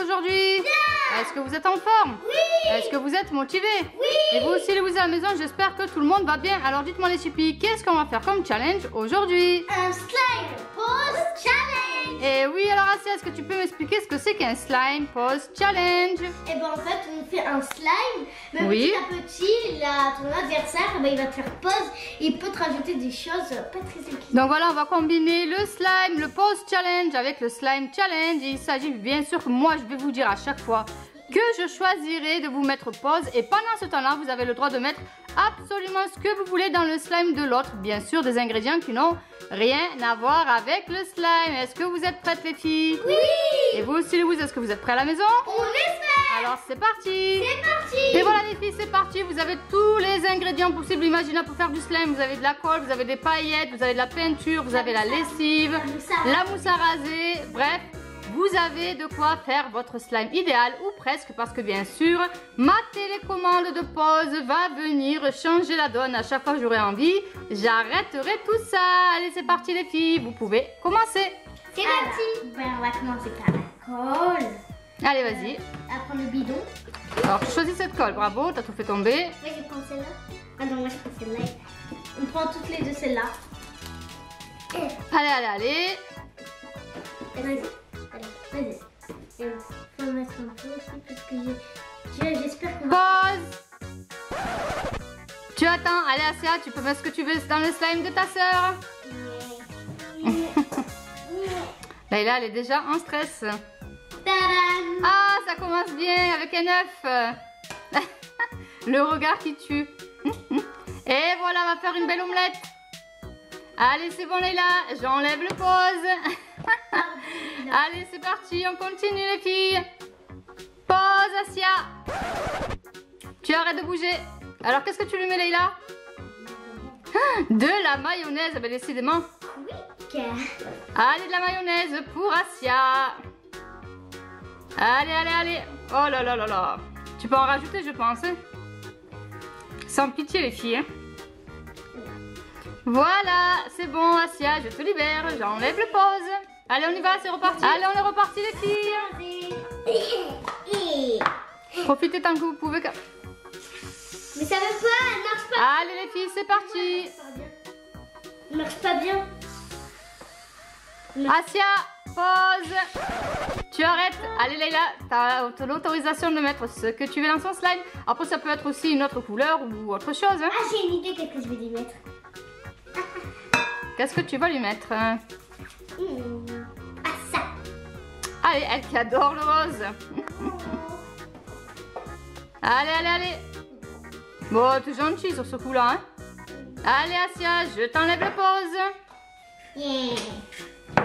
aujourd'hui? Est-ce que vous êtes en forme? Oui. Est-ce que vous êtes motivés? Oui. Et vous aussi, les vous à la maison, j'espère que tout le monde va bien. Alors dites-moi les chippies, qu'est-ce qu'on va faire comme challenge aujourd'hui? Un slime pose challenge. Et oui, alors Asia, est-ce que tu peux m'expliquer ce que c'est qu'un slime pose challenge? Et ben en fait, on fait un slime, mais Oui. petit à petit, ton adversaire, il va te faire pause. Il peut te rajouter des choses pas très équilibrées. Donc voilà, on va combiner le slime, le pose challenge avec le slime challenge. Et il s'agit bien sûr que moi, je vais vous dire à chaque fois que je choisirai de vous mettre pause. Et pendant ce temps-là, vous avez le droit de mettre absolument ce que vous voulez dans le slime de l'autre. Bien sûr, des ingrédients qui n'ont rien à voir avec le slime. Est-ce que vous êtes prêtes les filles? Oui. Et vous aussi les vous, est-ce que vous êtes prêts à la maison? On espère. Alors c'est parti. C'est parti. Et voilà les filles, c'est parti. Vous avez tous les ingrédients possibles, imaginables pour faire du slime. Vous avez de la colle, vous avez des paillettes, vous avez de la peinture, vous avez la lessive, la mousse à raser. Bref, vous avez de quoi faire votre slime idéal ou presque, parce que bien sûr, ma télécommande de pause va venir changer la donne. À chaque fois que j'aurai envie, j'arrêterai tout ça. Allez, c'est parti les filles, vous pouvez commencer. C'est parti. Ben, on va commencer par la colle. Allez, vas-y. Après le bidon. Alors, tu choisis cette colle, bravo, t'as tout fait tomber. Moi, je prends celle-là. Ah non, moi, je prends celle-là. On prend toutes les deux celles-là. Allez, allez, allez. Vas-y. Allez, vas-y. Il faut mettre un peu aussi parce que j'espère qu'on va... Pause. Tu attends. Allez, Asia, tu peux mettre ce que tu veux dans le slime de ta sœur. Layla, elle est déjà en stress. Tadam. Ah, ça commence bien avec un œuf. Le regard qui tue. Et voilà, on va faire une belle omelette. Allez, c'est bon, Layla. J'enlève le pause. Allez, c'est parti. On continue, les filles. Pause, Asia. Tu arrêtes de bouger. Alors, qu'est-ce que tu lui mets, Layla? De la mayonnaise. Ben, décidément. Allez, de la mayonnaise pour Asia. Allez, allez, allez. Oh là là là là. Tu peux en rajouter, je pense. Sans pitié, les filles. Voilà, c'est bon, Asia, je te libère. J'enlève le pause. Allez, on y va, c'est reparti. Allez, on est reparti, les filles. Profitez tant que vous pouvez. Mais ça veut pas, elle marche pas. Allez, les filles, c'est parti. Elle marche pas bien. Asia, pause. Tu arrêtes. Allez, Layla, tu as l'autorisation de mettre ce que tu veux dans son slime. Après, ça peut être aussi une autre couleur ou autre chose. Ah, j'ai une idée, qu'est-ce que je vais lui mettre? Qu'est-ce que tu vas lui mettre? Ah, ça. Allez, elle qui adore le rose. Allez, allez, allez. Bon, t'es gentil sur ce coup-là. Hein? Allez, Asia, je t'enlève le pause. Yeah.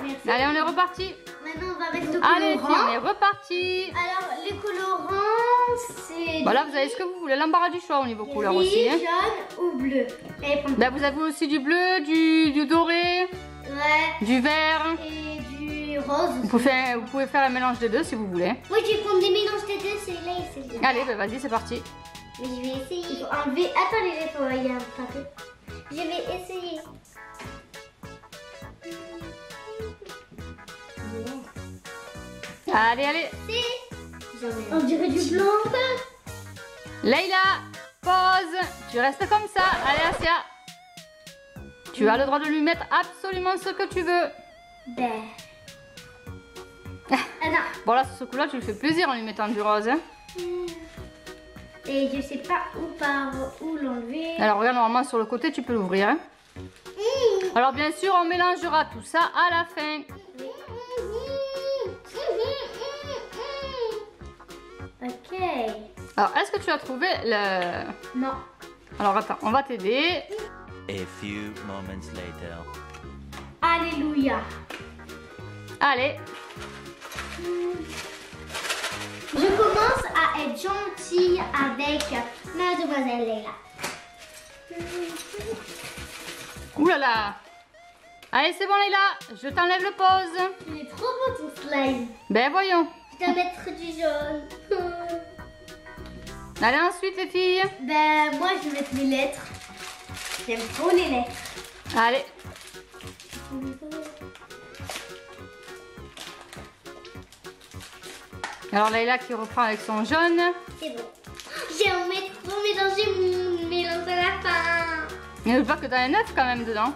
Merci. Allez, on est reparti. Maintenant, on va mettre le Allez, colorant. on est reparti. Alors, les colorants, c'est... Voilà, vous avez ce que vous voulez. L'embarras du choix au niveau couleur aussi. Hein. Jaune ou bleu. Allez, prends. Ben, vous avez aussi du bleu, du doré, Ouais. du vert. Et du rose. Vous pouvez faire un mélange des deux si vous voulez. Moi, je vais prendre des mélanges des deux, c'est là et c'est là. Allez, ben, vas-y, c'est parti. Mais je vais essayer. Il faut enlever... Attends, il y a un papier. Je vais essayer. Allez, allez. On dirait du blanc. Layla, pause. Tu restes comme ça. Allez, Asia. Tu as le droit de lui mettre absolument ce que tu veux. Ben. Ah non. Bon, là, sur ce coup-là, tu lui fais plaisir en lui mettant du rose. Hein. Et je sais pas où l'enlever. Alors, regarde, normalement, sur le côté, tu peux l'ouvrir. Hein. Alors, bien sûr, on mélangera tout ça à la fin. Ok. Alors, est-ce que tu as trouvé le... Non. Alors, attends, on va t'aider. A few moments later. Alléluia. Allez. Je commence à être gentille avec mademoiselle Layla. Ouh là là. Allez, c'est bon, Layla. Je t'enlève le pause. Il est trop beau ton slime. Ben, voyons. Je dois mettre du jaune. Allez, ensuite, les filles. Ben, moi, je vais mettre les lettres. J'aime trop les lettres. Allez. Alors Leïla qui reprend avec son jaune. C'est bon. J'aimerais trop mélanger mon mélange à la fin. Mais je vois que t'as un œuf quand même dedans.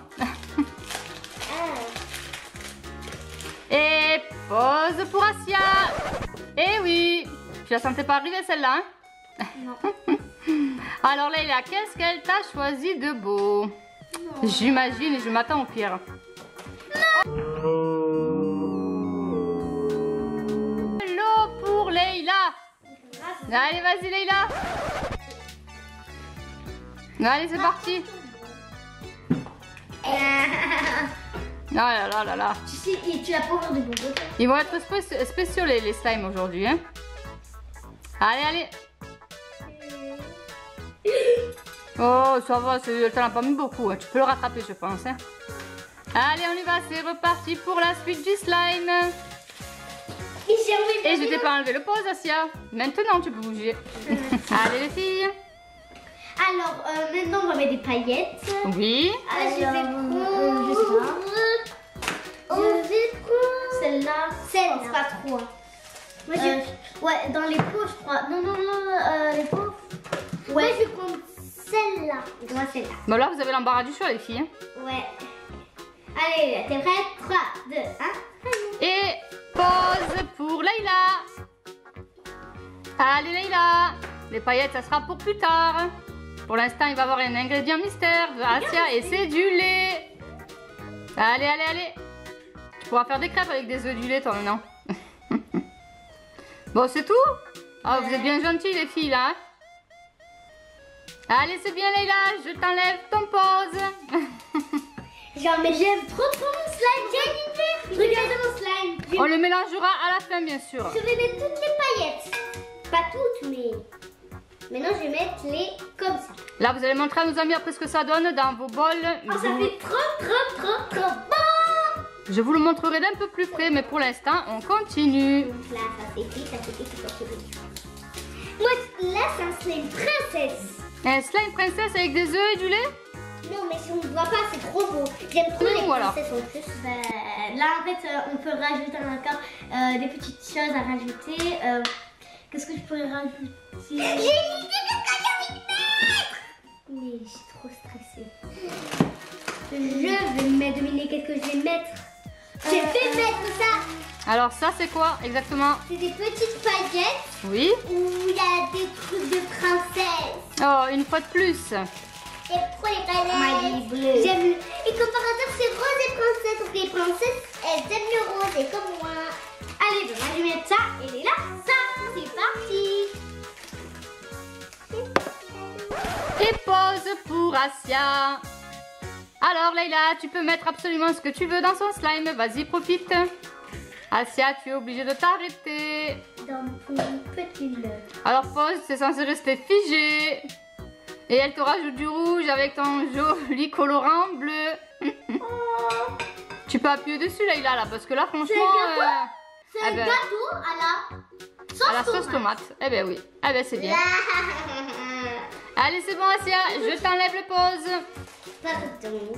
Et pause pour Asia. Eh oui, tu la sentais pas arriver celle-là, hein? Non. Alors Leïla, qu'est-ce qu'elle t'a choisi de beau? J'imagine et je m'attends au pire. L'eau pour Leïla. Allez, vas-y Leïla. Allez, c'est parti. Oh là là là là. Tu sais, et tu as pas ouvert de bonbons. Ils vont être spéciaux les slimes aujourd'hui, hein. Allez, allez. Oh, ça va, t'en as pas mis beaucoup, hein. Tu peux le rattraper, je pense, hein. Allez, on y va, c'est reparti pour la suite du slime. Et je t'ai pas enlevé le pause, Asia. Maintenant, tu peux bouger. Allez, les filles. Alors, maintenant, on va mettre des paillettes. Oui. Je vais prendre... Je vais prendre... Celle-là. C'est pas trop. Moi, ouais, dans les pots, je crois. Non, les pots. Ouais. Moi, je vais prendre celle-là. Et moi, celle-là. Bon, là, vous avez l'embarras du choix, les filles. Ouais. Allez, t'es prête? 3, 2, 1. Et pause pour Leïla. Allez, Leïla. Les paillettes, ça sera pour plus tard. Pour l'instant, il va y avoir un ingrédient mystère de Asia et c'est du lait. Allez, allez, allez. Tu pourras faire des crêpes avec des œufs du lait, toi, non? Bon, c'est tout? Oh, vous êtes bien gentils, les filles, là. Hein? Allez, c'est bien, Leïla. Je t'enlève ton pause. J'aime trop mon slime. Jennifer, regardez mon slime. On le mélangera à la fin, bien sûr. Je vais mettre toutes les paillettes. Pas toutes, mais... Maintenant, je vais mettre les comme ça. Là, vous allez montrer à nos amis après ce que ça donne dans vos bols. Oh, ça fait trop bon. Je vous le montrerai d'un peu plus près, mais pour l'instant, on continue. Donc là, ça c'est fait. Moi, là, c'est un slime princesse. Un slime princesse avec des œufs et du lait? Non, mais si on ne voit pas, c'est trop beau. J'aime trop les voilà. princesses en plus. Là, en fait, on peut rajouter encore des petites choses à rajouter. Qu'est-ce que je pourrais rajouter? J'ai une idée de ce que j'ai envie de mettre. Mais je suis trop stressée. Je vais me deviner qu'est-ce que je vais mettre. J'ai fait mettre ça. Alors ça, c'est quoi exactement? C'est des petites paillettes. Oui. Où il y a des trucs de princesse. Oh, une fois de plus. Et pourquoi les paillettes? J'aime. Et comme par hasard, c'est rose et princesse. Donc les princesses, elles aiment le rose et comme moi. Allez, donc je vais mettre ça et là, ça. C'est parti. Et pause pour Asia. Alors Leïla, tu peux mettre absolument ce que tu veux dans son slime. Vas-y, profite. Asia, tu es obligée de t'arrêter. Dans ton petit lait. Alors pause, c'est censé rester figé. Et elle te rajoute du rouge avec ton joli colorant bleu. Tu peux appuyer dessus Leïla là, parce que là franchement... C'est un gâteau à la sauce tomate. Eh ben oui. Eh ben c'est bien. Allez, c'est bon Asia, je t'enlève le pause. Pardon.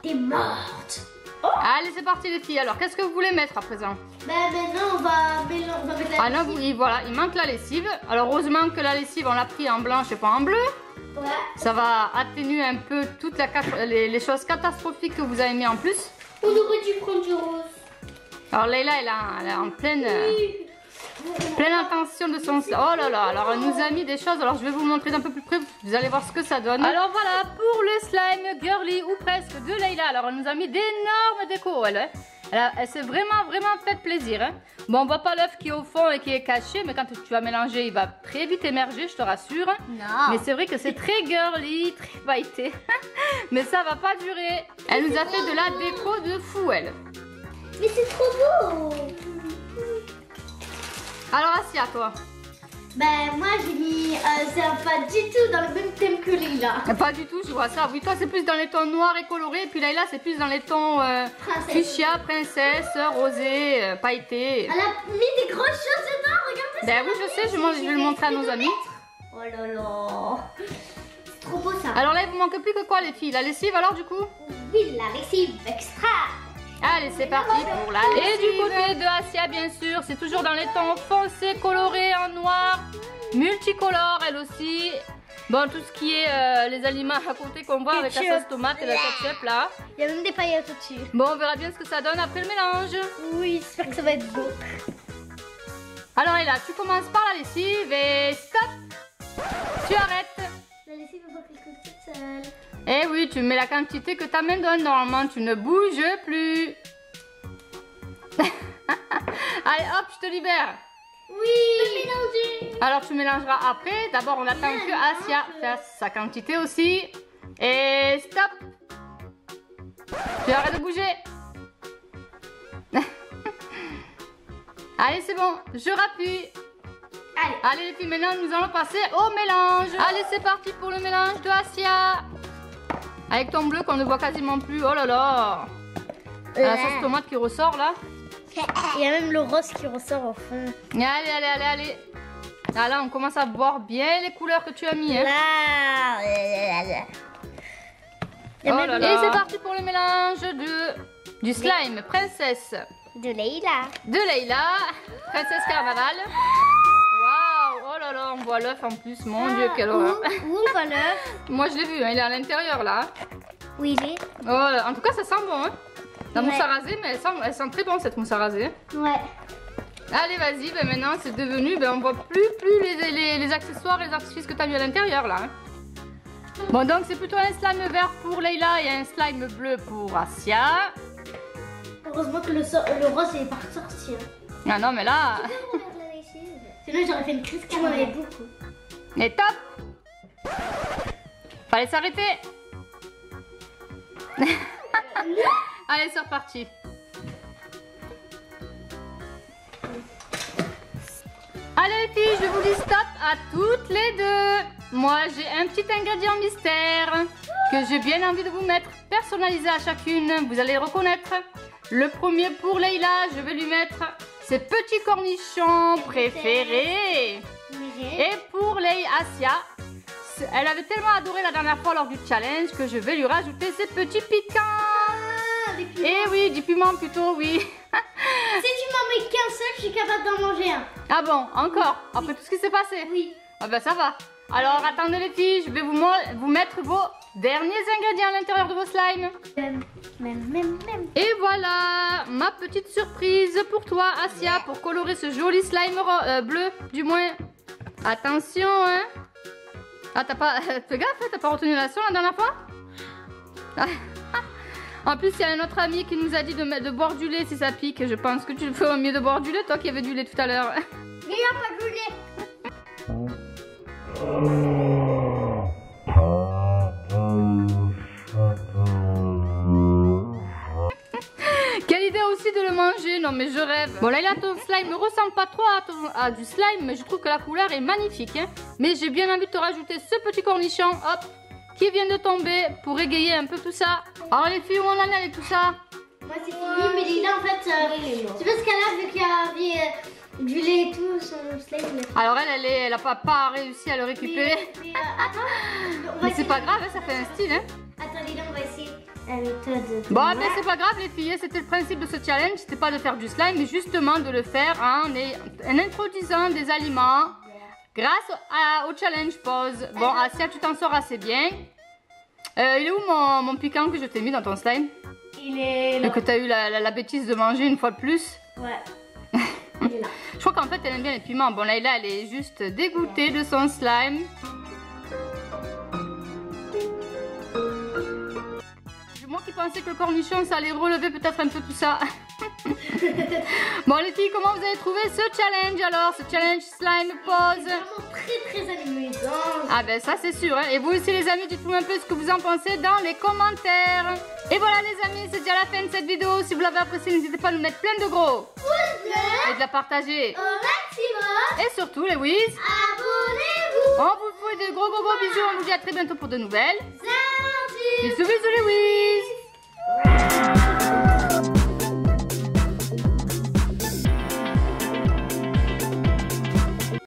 T'es morte. Allez, c'est parti les filles. Alors, qu'est-ce que vous voulez mettre à présent? Maintenant, on va mettre la Ah non, oui, voilà, il manque la lessive. Alors, heureusement que la lessive, on l'a pris en blanche et pas en bleu. Ouais. Ça va atténuer un peu toutes les choses catastrophiques que vous avez mis en plus. On aurait dû prendre du rose. Alors, Leïla, elle est en pleine intention de son... Oh là là, alors elle nous a mis des choses. Alors, je vais vous montrer d'un peu plus près. Vous allez voir ce que ça donne. Alors, voilà, pour le slime girly ou presque de Leïla. Alors, elle nous a mis d'énormes décos, elle s'est vraiment fait plaisir. Hein. Bon, on voit pas l'œuf qui est au fond et qui est caché, mais quand tu vas mélanger, il va très vite émerger, je te rassure. Non. Mais c'est vrai que c'est très girly, très pailleté. Mais ça va pas durer. Elle nous a fait de la déco de fou, elle. Mais c'est trop beau. Alors, Asia, toi? Ben, moi, j'ai mis... c'est pas du tout dans le même thème que Leïla. Pas du tout, je vois ça. Oui, toi, c'est plus dans les tons noirs et colorés. Et puis Leïla, c'est plus dans les tons fuchsia, princesse, rosé, pailleté. Elle a mis des grosses choses dedans, regarde ça. Ben oui, je sais, je vais le montrer à nos amis. Oh là là. C'est trop beau, ça. Alors là, il vous manque plus que quoi, les filles? La lessive, alors, du coup? Oui, la lessive extra. Allez, c'est parti pour la lessive. Et du côté de Asia, bien sûr, c'est toujours dans les tons foncés, colorés en noir, multicolore elle aussi. Bon, tout ce qui est les aliments à côté qu'on voit avec la sauce tomate et la ketchup là. Il y a même des paillettes au-dessus. Bon, on verra bien ce que ça donne après le mélange. Oui, j'espère que ça va être beau. Alors, là, tu commences par la lessive et stop. Tu arrêtes. La lessive va faire quelque chose toute seule. Eh oui, tu mets la quantité que ta main donne. Normalement, tu ne bouges plus. Allez, hop, je te libère. Oui, mélanger. Alors, tu mélangeras après. D'abord, on attend que Asia fasse sa quantité aussi. Et stop. Tu arrêtes de bouger. Allez, c'est bon. Je rappuie. Allez les filles, maintenant nous allons passer au mélange. Allez, c'est parti pour le mélange de Asia. Avec ton bleu qu'on ne voit quasiment plus. Oh là là. La sauce tomate qui ressort là. Il y a même le rose qui ressort au fond. Allez. Ah, là, on commence à voir bien les couleurs que tu as mis. Hein. Oh là là. Et c'est parti pour le mélange du slime princesse. De Leïla. Princesse Carnaval. Waouh, oh là là, on voit l'œuf en plus. Mon Dieu, quelle horreur. Où on voit l'œuf? Moi, je l'ai vu, hein, il est à l'intérieur là. Oui, il est. Oh, en tout cas, ça sent bon. Hein. La mousse à raser, mais elle sent très bon cette mousse à raser. Ouais. Allez, vas-y, ben maintenant c'est devenu, on voit plus les accessoires et les artifices que tu as mis à l'intérieur là. Hein. Bon, donc c'est plutôt un slime vert pour Leïla et un slime bleu pour Asia. Heureusement que le rose est pas ressorti. Ah non, mais là. Sinon, j'aurais fait une crise carrément beaucoup. Et top. Fallait s'arrêter. Allez, c'est reparti. Allez les filles, je vous dis stop à toutes les deux. Moi, j'ai un petit ingrédient mystère que j'ai bien envie de vous mettre personnalisé à chacune. Vous allez reconnaître. Le premier pour Leïla, je vais lui mettre ses petits cornichons préférés. Et pour Asia, elle avait tellement adoré la dernière fois lors du challenge que je vais lui rajouter ses petits piquants. Et oui, du piment plutôt, oui. Si tu m'en mets qu'un seul, je suis capable d'en manger un. Ah bon, encore? Après tout ce qui s'est passé? Oui. Ah ben ça va. Alors attendez les filles, je vais vous mettre vos derniers ingrédients à l'intérieur de vos slimes. Et voilà, ma petite surprise pour toi Asia, pour colorer ce joli slime bleu, du moins. Attention, hein. Ah, t'as pas... Fais gaffe, t'as pas retenu la leçon la dernière fois? En plus, il y a un autre ami qui nous a dit de boire du lait si ça pique. Je pense que tu fais mieux de boire du lait, toi qui avais du lait tout à l'heure. Mais il n'y a pas de lait. Quelle idée aussi de le manger, non mais je rêve. Bon là, ton slime ne ressemble pas trop à du slime, mais je trouve que la couleur est magnifique. Hein. Mais j'ai bien envie de te rajouter ce petit cornichon, hop, qui vient de tomber pour égayer un peu tout ça. Alors les filles, où on en est avec tout ça? Moi c'est fini, mais Lila en fait, tu vois ce qu'elle a vu qu'il y avait du lait et tout, son slime. Alors elle a pas réussi à le récupérer. Mais c'est pas grave, hein, ça fait un style. Hein. Attends Lila, on va essayer la méthode. Bon, mais c'est pas grave les filles, c'était le principe de ce challenge, c'était pas de faire du slime, mais justement de le faire en introduisant des aliments grâce au challenge pause. Bon, Asia, tu t'en sors assez bien. Il est où mon piquant que je t'ai mis dans ton slime? Il est là. Et que tu as eu la bêtise de manger une fois de plus. Ouais. Il est là. Je crois qu'en fait elle aime bien les piments. Bon, Leïla elle est juste dégoûtée de son slime. Moi qui pensais que le cornichon ça allait relever peut-être un peu tout ça. Bon les filles, comment vous avez trouvé ce challenge alors? Ce challenge slime pause? C'est vraiment très amusant. Ah ben ça c'est sûr hein. Et vous aussi les amis, dites-moi un peu ce que vous en pensez dans les commentaires. Et voilà les amis, c'est déjà la fin de cette vidéo. Si vous l'avez appréciée, n'hésitez pas à nous mettre plein de gros pouces bleus et de la partager au maximum. Et surtout les whiz, abonnez-vous. on vous fait de gros bisous. On vous dit à très bientôt pour de nouvelles. Salut. Bisous les whiz.